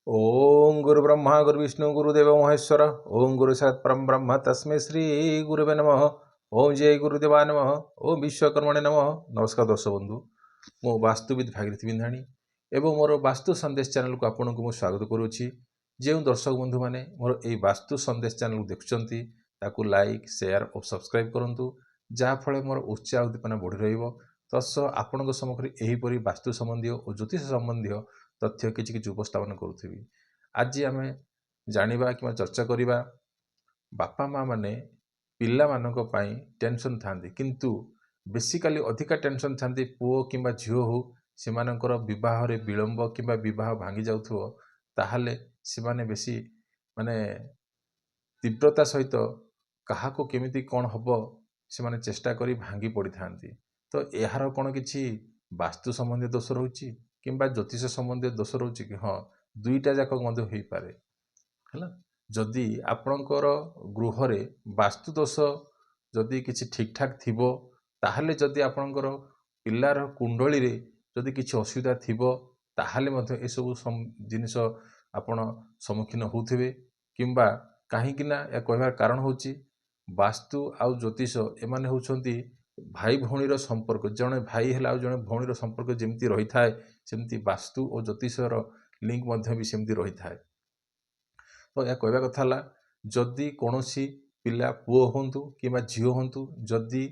ओम गुरु ब्रह्मा गुरु विष्णु गुरुदेव महेश्वर ओम गुरु साक्षात् परम ब्रह्म तस्मै श्री गुरुवे नमः। ओम जय गुरुदेवा नमः। ओम विश्वकर्मणे नमः। नमस्कार दर्शक बंधु, मो वास्तुविद भागीरथी बिंधाणी एवं मोर वास्तु संदेश चैनल को आपन को स्वागत करुच्ची। जो दर्शक बंधु मैंने मोर यही वास्तु संदेश चैनल को देखुंट ताकू लाइक शेयर और सब्सक्राइब करूँ, जहाँफल मोर उत्साह उद्दीपना बढ़ी रस आपण सम्मुखें यहीपरी वास्तु संबंधी और ज्योतिष संबंधी तथ्य किसी उपस्थापन करुवी। आज आम जाना कि चर्चा करवा बापा माँ माने पिला मानक पई टेंशन थांती, किंतु बेसिकाली अधिका टेंशन थांती पुओ किंबा झीओ हो से विवाह रे विलंब किंबा विवाह भांगी जाउथो ताहाले से माने बेसी माने तीव्रता सहित कहा को केमिति कौन हब से माने चेष्टा करी भांगी पड़ी थांती। तो यार कौन किछि वास्तु संबंधी दोष रहुछि किंबा ज्योतिष संबंधी दोष रहुछि कि हाँ दुईटा जाक मध्य हो पारे है। जदि आपणकर गृह रे वास्तु दोष जदि किछि ठीक ठाक थिबो ताहाले जदि आपणकर पिलार कुंडली रे जदि किछि असुविधा थिबो ताहाले मध्य ए सब जिनिस आपण सम्मुखीन होउथिबे। किंबा कहीं या कहबार कारण होछि वास्तु आउ ज्योतिष एमाने होउछंती भाई भौणीर संपर्क, जड़े भाई है जड़े भौणीर संपर्क जमती रही थाए सेमती वास्तु और ज्योतिषर लिंक मध्य भी सेमती रही थाए। तो यह कहवा कथा ला जदि कौनसी पिला पुओ होंतु किंबा झीओ होंतु जदि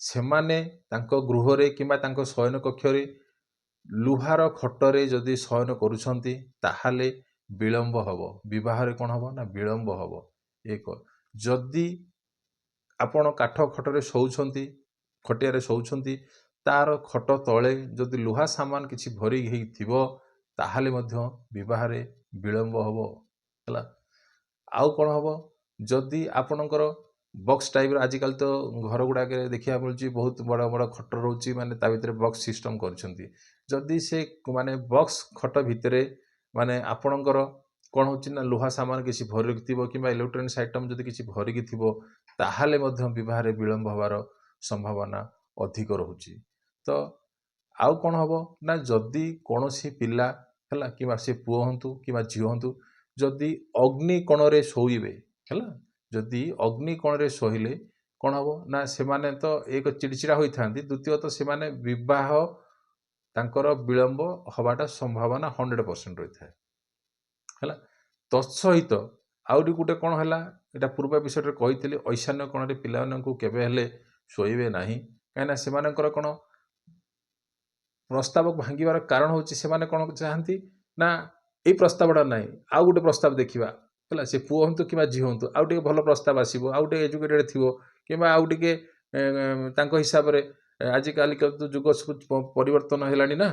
सेमाने तांको गृह रे किंबा तांको शयन कक्ष रे लुहार खटरे जदि शयन करुछंती ताहाले विलंब हबो, विवाह रे कोन हबो ना विलंब हबो। एक जदि आपण काठ खटरे शोउछंती खटियारे शोउछंती तार खट तले जदि लुहा सामान किछि भरी हेई थिबो ताहाले मध्य विवाह रे विलंब हबो हला। आउ कोन हबो जदि आपणकर बॉक्स टाइप आजिकल तो घर गुड़ा के देखा मिलूँ बहुत बड़ बड़ खट रोचे माने ता भितर बॉक्स सिस्टम करछंती। जदि से माने बॉक्स खट भितरे माने आपणकर कौन होची ना लुहा सामान किसी भरिक थिबो किंबा इलेक्ट्रोनिक्स आइटम जदि किसी भरिक थिबो ताहाले मध्य विवाह रे विलंब हबार संभावना अधिक रहुची। तो आउ कौन हबो ना जदि कौनसी पिला हला किंबा से पुओ हंतु किंबा झीओ हंतु जदि अग्नि कोण रे सोइबे हला, जदि अग्नि कोण रे सोहिले कौन हबो ना से माने तो एक चिड़चिड़ा होई थांती, द्वितीय तो से माने विवाह तांकर विलंब हबाटा संभावना 100% रही थाए हला। तत्सहित आउरी गुटे कौन है यहाँ पूर्व विषय में कही ऐशान्य कोण पिला केबे हेले शोइबे नाही कहीं से कौन प्रस्ताव भांगिबार कारण होची से माने कौन चाहती ना ये प्रस्तावटा ना आउ गोटे प्रस्ताव देखा है से पुओ हूँ कि झील हूँ आउ टे भल प्रस्ताव आसो आउ टे एजुकेटेड थी कि आउ टे हिसाब से आजिकाल तो जुग परिवर्तन है ना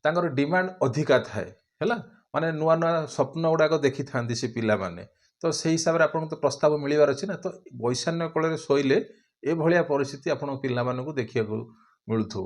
तांकर डिमांड अधिका थाए है माने नुआ नुआ स्वप्न गुड़ाक देखी था से पिला माने। तो से हिसाब से आपको तो प्रस्ताव मिलबार अच्छी ना। तो वैशान्य कल शोले ए भलिया परिस्थिति आपण पिला मानकु देखिया मिलुथो।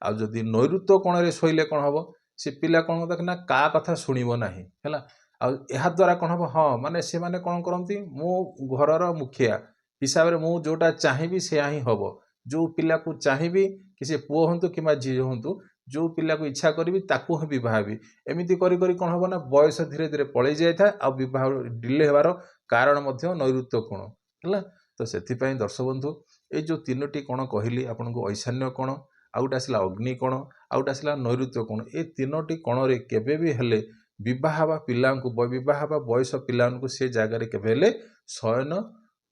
आ जदि नैऋत्य कोण रे शोइले कोन हबो से पिला कोन होता ना का कथा सुनिबो नाही हैला। आ एहा द्वारा कोन हबो हां माने से माने कोन करंती मो घरर मुखिया हिसाब रे मो जोटा चाहिबी से ही हबो। जो पिला को चाहिबी कि से पुओ हंतु कि झील हंतु जो पिला को इच्छा करी ताकू ही बहा भी एमती करी कौन हम ना बयस धीरे धीरे पलि जाए आ विवाह डिले होबार कारण नैऋत्य कोण है। तो से दर्शक बंधु ये जो तीनोटी कोण कहली आपन को ऐशान्य कोण आ गोटे आसला अग्नि कोण आ गोटे आसला नैऋत्य कोण ये तीनोटी कोण रे केबे भी हेले विवाह पिला विवाह बयस पिला से जगार केबे शयन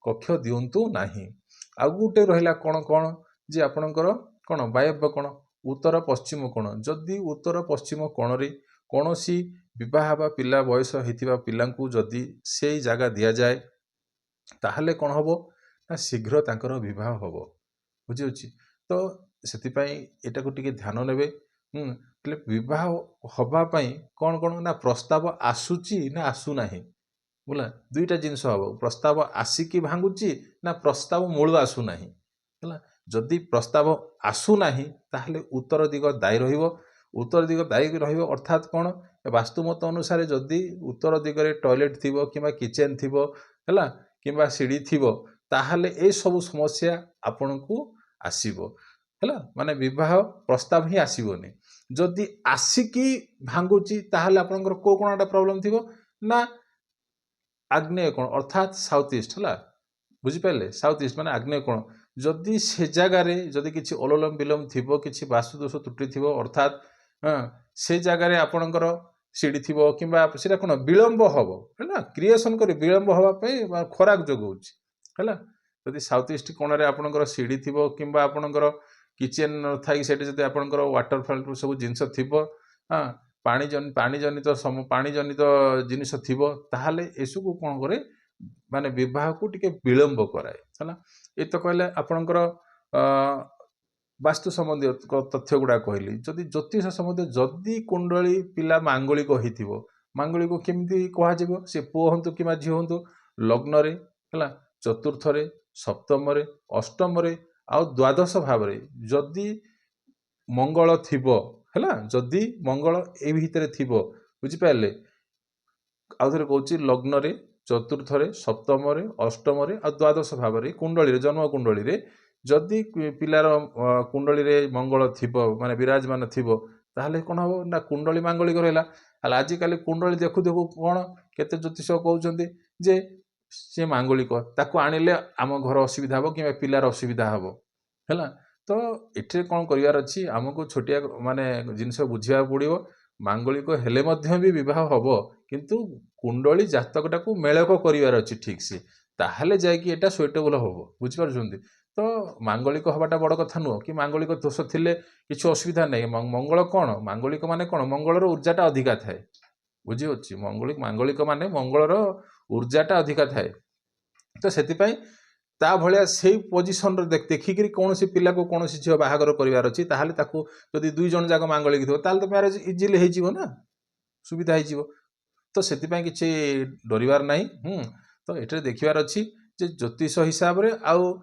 कक्ष दिंतु नाही। आ गोटे रहा कौन कौन जे आपणकर कौन वायव्य कोण उत्तर पश्चिम कोण जदि उत्तर पश्चिम कोण रे कौनसी विवाह पिला बयस होता पिला जदि से जगह दि जाए ताहले कौन हबो ना शीघ्र तांकर विवाह हबो बुझी। तो सेतिपाई एटा को टिके ध्यान नेबे विवाह हबा पई कौन कौन ना प्रस्ताव आसुची ना आसु नाही बोला दुईटा जिनस हबो। प्रस्ताव आसिकी भांगुची ना प्रस्ताव मूल आसु नाही है। जदि प्रस्ताव आसु नाही ताहले उत्तर दिग दायी रहिबो। उत्तर दिग दायी रहिबो अर्थात कौन वास्तुमत अनुसार जदि उत्तर दिगरे टॉयलेट थिबो किंबा किचेन थिबो हैला किंबा सीढ़ी थिबो ताहले ए सब समस्या आपन को आसीबो हैला। माने विवाह प्रस्ताव ही आसीबोनी। जदि आसिकी भांगुची ताहले आपनकर को कोणाटा प्रॉब्लम थिबो ना आग्नेय कोण अर्थात साउथ ईस्ट हला बुझी पाइले साउथ ईस्ट माने आग्नेय कोण जदि से जगार जदि किसी अलोलम विलोम थिबो किसी वास्तुदोष त्रुटि थिबो अर्थात से जगार आपणकर सीढ़ी थिबो किंबा सेटा कोन विलंब हबो हैला क्रिएशन करी विलंब हवा पे खराक जोगौछि हैला जदि साउथ ईस्ट कोण रे आपणकर सीढ़ी थिबो किंबा आपणकर किचेन थाई सेठी जदि आपणकर वाटर फॉल्ट सब जिंस थिबो हां पानी जनित पानी जनित जिनिस थिबो ताहाले एसु को कोन करे माने विवाह को टिके विलंब कराए है ये तो कहले आपणकर वास्तु संबंधी तथ्य गुड़ा कहली जदि ज्योतिष संबंधी जदि कुंडली पिला मांगलिक होइथिबो मांगलिक केमती कह से पुओ हंतु कि झी हंतु लग्न रे हला चतुर्थ रे सप्तम रे अष्टम रे आ द्वादश भाव रे जदि मंगल थिबो हला जदि मंगल ए भितरे थिबो बुझी पाले आउ थरे कहूची लग्न रे चतुर्थ रे सप्तम रे अष्टम रे आ द्वादश भाव रे कुंडली रे जन्म कुंडली रे जदि पिलार कुंडली रे मंगल थिबो माने विराजमान थिबो ताहले कोन हो ना कुंडली मांगलिक रहला हाल आज काली कुंडली देखु देखु कोन केते ज्योतिष कहउचंदी जे से मांगलिक ताको आनिले आम घर असुविधा हो कि पिलार असुविधा हो हैला तो एठे कोन करिवार अछि हमको छोटिया माने जिनिस बुझिया पड़िबो मांगलिक हेले मध्य भी विवाह हबो किंतु कुंडली जातकटा को मेलक करिवार अछि ठीक से ताहले जाय कि एटा सुइटेबल हबो बुझि पारछुंती तो मांगलिक हबाटा बड़ कथा नुह कि मांगलिक दोष थिले किछु असुविधा नै मंगल कोन मांगलिक माने कोन मंगलर ऊर्जाटा अधिका थाए बुझि होछि मांगलिक माने मंगलर ऊर्जाटा अधिका थाए तो सेति पई ता भलिया सेही पोजिशन रे देखिकरी कोनोसी पिला को कोनोसी झियो बाहागर करिवार अछि ताहाले ताको जदि दुई जन जाक मांगलिक थिबो ताहाले तो मैरिज इजीली हे जिवो ना सुविधा हे जिवो तो सेति पई किछि डरिवार नाही तो एठे देखिवार अछि जे ज्योतिष हिसाब रे आउ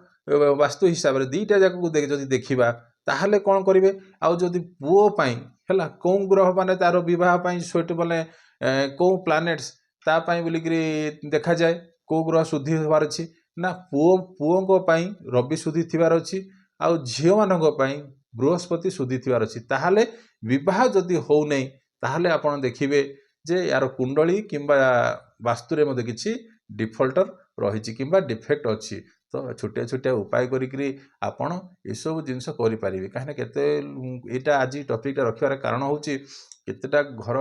वास्तु हिसाब रे दीटा जाक को जदि देखिबा ताहाले कोन करिवे आउ जदि पुओ पई हैला को ग्रह माने तारो विवाह पई सुइटेबल को प्लैनेट्स ता पई बोलिकरी देखा जाए को ग्रह शुद्धि होबार अछि ना पुओ पाई रवि शुद्धि थिबार अछि आउ झियो मानक पाई बृहस्पति शुद्धि थिबार अछि ताहाले विवाह जदि हो नै ताहाले आपण देखिबे जे यार कुंडली किंबा वास्तु रे मध्ये किछि डिफॉल्टर रहिछि किंबा डिफेक्ट अछि तो छोटिया छोटिया उपाय करिकरी आपण ए सब जिंस करि परिबे काहे केते एटा आज टॉपिकटा रखिबार कारण होछि केतेटा घर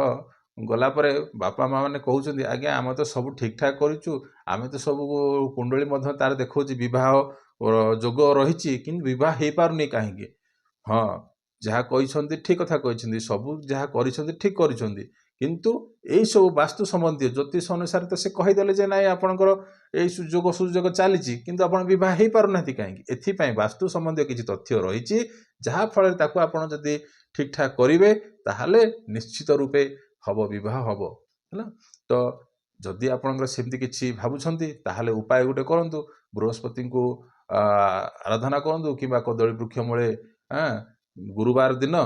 गला परे बापा माँ मैंने कहते आज्ञा आम तो सब ठीक ठाक करूँ आम तो सब कुंडली तार देखा बह जोग रही कि बह हो पारनी कहीं हाँ जहाँ कहते ठीक कथा कहते सब जहाँ कर ठीक कर किंतु यही सब वास्तु संबंधी ज्योतिष अनुसार तो से कहीदेले जे नाई आपणकर यही सुजोग सुजोग चली किंतु आप बह हो पारना कहीं एपाई वास्तु संबंधी किसी तथ्य रही जहाँ फल आपड़ जदि ठीक ठाक करेंगे ताहले निश्चित रूपे हम बह हम है तो जदि आपणकर सेमती किसी भावुंट ताहले उपाय गोटे करूँ बृहस्पति को आराधना करूँ कि कदली वृक्ष मूले गुरुवार दिन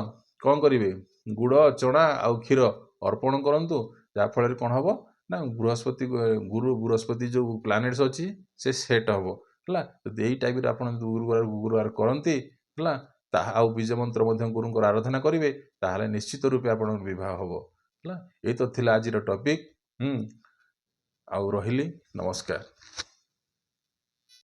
कौन करेंगे गुड़ चना आउ क्षीर अर्पण करूँ जहाँफल कौन हम ना बृहस्पति गुरु बृहस्पति जो प्लानेट्स अच्छी से सेट हम है तो यही टाइप आप गुरुवार करती है आउ बीज मंत्र गुरुंर आराधना करेंगे ताहले निश्चित रूपे आप बह हम है ये तो थिला आज टॉपिक आउ रहिली नमस्कार।